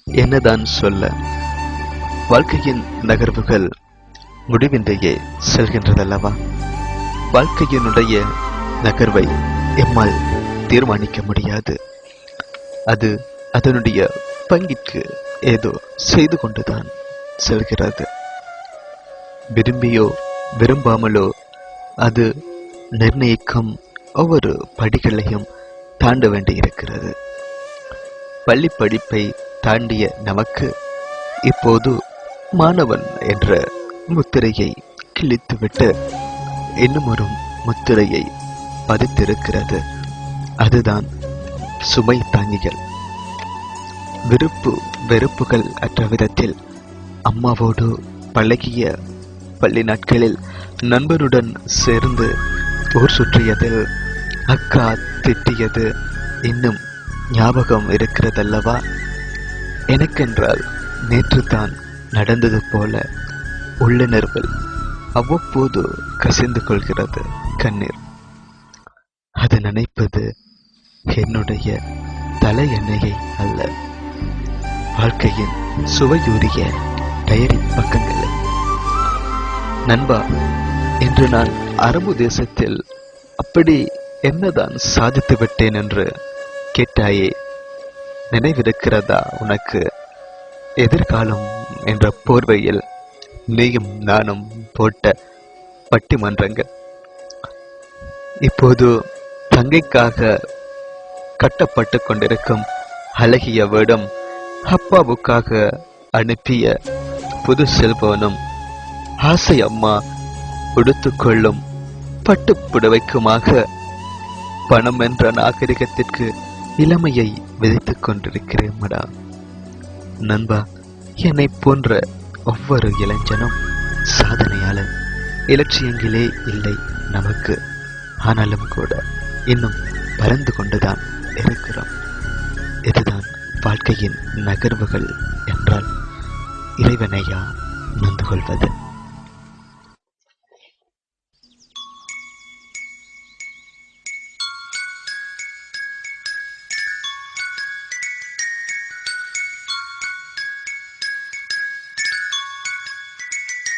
என்னதான் சொல்ல, வாழ்க்கையின் நகர்வுகள் முடிவின்றியே செல்கின்றதல்லவா? வாழ்க்கையினுடைய நகர்வை எம்மால் தீர்மானிக்க முடியாது. அது அதனுடைய பங்கிற்கு ஏதோ செய்து கொண்டுதான் செல்கிறது. விரும்பியோ விரும்பாமலோ அது நிர்ணயிக்கும் ஒவ்வொரு படிகளையும் தாண்ட வேண்டியிருக்கிறது. பள்ளி படிப்பை தாண்டிய நமக்கு இப்போது மாணவன் என்ற முத்திரையை கிழித்துவிட்டு இன்னும் ஒரு முத்திரையை பதித்திருக்கிறது. அதுதான் சுமை தாங்கிகள். விருப்பு வெறுப்புகள் அற்ற விதத்தில் அம்மாவோடு பழகிய பள்ளி நாட்களில் நண்பனுடன் சேர்ந்து ஊர் சுற்றியதில் அக்கா திட்டியது இன்னும் ஞாபகம் இருக்கிறதல்லவா? எனக்கென்றால் நேற்று தான் நடந்தது போல உள்ளுணர்வில் அவ்வப்போது கசிந்து கொள்கிறது கண்ணீர். அது நினைப்பது என்னுடைய தலை எண்ணெயை அல்ல, வாழ்க்கையின் சுவையூறிய டைரி பக்கங்களை. நண்பா, இன்று நான் அரபு தேசத்தில் அப்படி என்னதான் சாதித்து விட்டேன் என்று கேட்டாயே, நினைவிருக்கிறதா உனக்கு? எதிர்காலம் என்ற போர்வையில் நீயும் நானும் போட்ட பட்டிமன்றங்கள் இப்போது தங்கைக்காக கட்டப்பட்டு கொண்டிருக்கும் அழகிய வேடம், அப்பாவுக்காக அனுப்பிய புது செல்போனும், ஆசை அம்மா உடுத்துக்கொள்ளும் பட்டு புடவைக்குமாக பணம் என்ற நாகரிகத்திற்கு இளமையை விதைத்துக் கொண்டிருக்கிறேன்டா. நண்பா, என்னை போன்ற ஒவ்வொரு இளைஞனும் சாதனையாளன். இலட்சியங்களே இல்லை நமக்கு. ஆனாலும் கூட இன்னும் பறந்து கொண்டுதான் இருக்கிறோம். இதுதான் வாழ்க்கையின் நகர்வுகள் என்றால் இறைவனையா நொந்து கொள்வது?